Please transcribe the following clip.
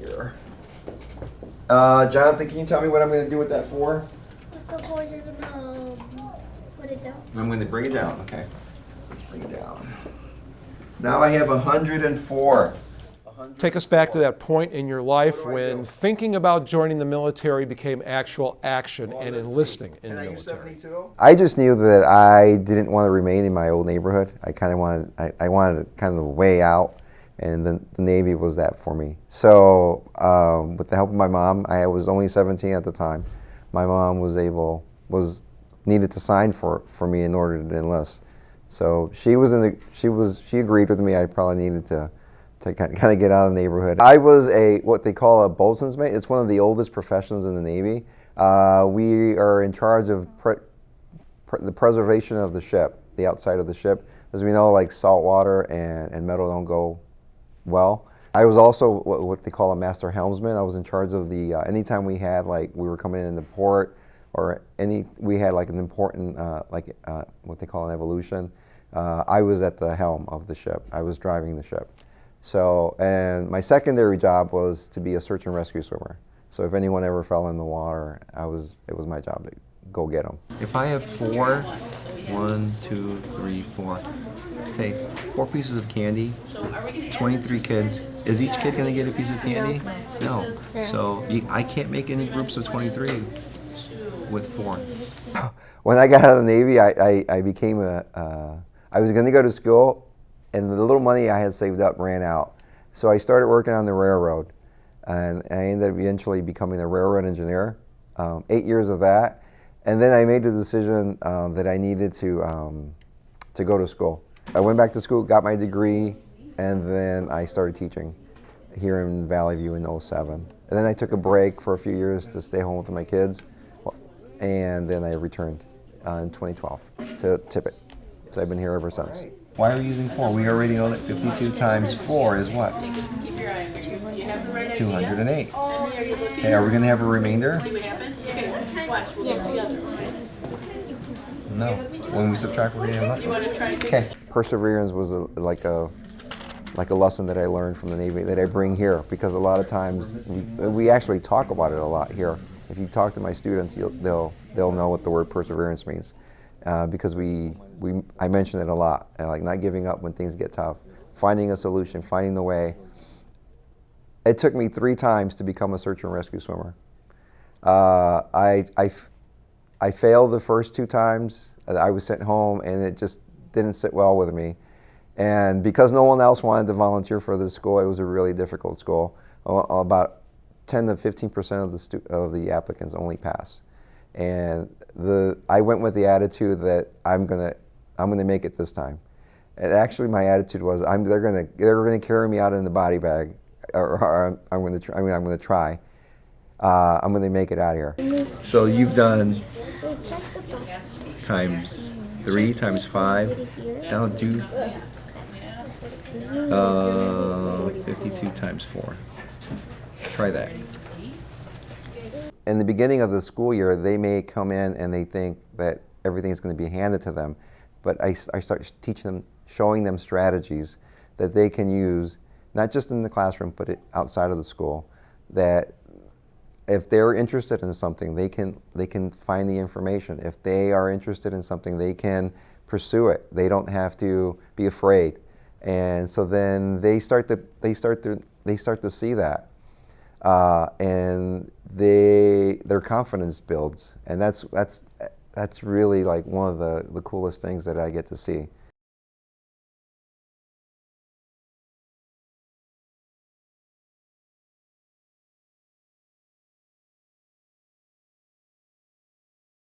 here. Jonathan, can you tell me what I'm going to do with that 4? Before you're gonna put it down. I'm going to bring it down. Okay. Bring it down. Now I have 104. Take us back to that point in your life when thinking about joining the military became actual action and enlisting in the military. I just knew that I didn't want to remain in my old neighborhood. I kind of wanted, I wanted kind of a way out, and the Navy was that for me. So with the help of my mom, I was only 17 at the time. My mom needed to sign for me in order to enlist. So she agreed with me. I probably needed to kind of get out of the neighborhood. I was what they call a boatswain's mate. It's one of the oldest professions in the Navy. We are in charge of the preservation of the ship, the outside of the ship. As we know, like salt water and metal don't go well. I was also what they call a master helmsman. I was in charge of the, anytime we had we were coming into port, or we had like an important, what they call an evolution, I was at the helm of the ship. I was driving the ship. So, and my secondary job was to be a search and rescue swimmer. So if anyone ever fell in the water, it was my job to go get them. If I have 4, 1, 2, 3, 4, say 4 pieces of candy, 23 kids, is each kid going to get a piece of candy? No. So I can't make any groups of 23 with 4. When I got out of the Navy, I became I was going to go to school, and the little money I had saved up ran out. So I started working on the railroad, and I ended up eventually becoming a railroad engineer. 8 years of that, and then I made the decision that I needed to go to school. I went back to school, got my degree, and then I started teaching here in Valley View in '07. And then I took a break for a few years to stay home with my kids, and then I returned in 2012 to Tibbott. So I've been here ever since. Why are we using 4? We already know that 52 times 4 is what? 208. Okay, are we going to have a remainder? No. When we subtract, we're going to have nothing. Okay. Perseverance was like a lesson that I learned from the Navy that I bring here, because a lot of times we actually talk about it a lot here. If you talk to my students, they'll know what the word perseverance means, because I mention it a lot, and like not giving up when things get tough, finding a solution, finding the way. It took me 3 times to become a search and rescue swimmer. I failed the first 2 times. I was sent home, and it just didn't sit well with me. And because no one else wanted to volunteer for this school, it was a really difficult school. About 10 to 15% of the applicants only pass. And I went with the attitude that I'm gonna make it this time. And actually, my attitude was they're gonna carry me out in the body bag, or I'm gonna try. I'm gonna make it out of here. So you've done times 3, times 5, down to 52 times 4. Try that. In the beginning of the school year, they may come in and they think that everything's going to be handed to them, but I start teaching them, showing them strategies that they can use, not just in the classroom, but outside of the school, that if they're interested in something, they can find the information. If they are interested in something, they can pursue it. They don't have to be afraid. And so then they start to see that, and their confidence builds, and that's really like one of the coolest things that I get to see.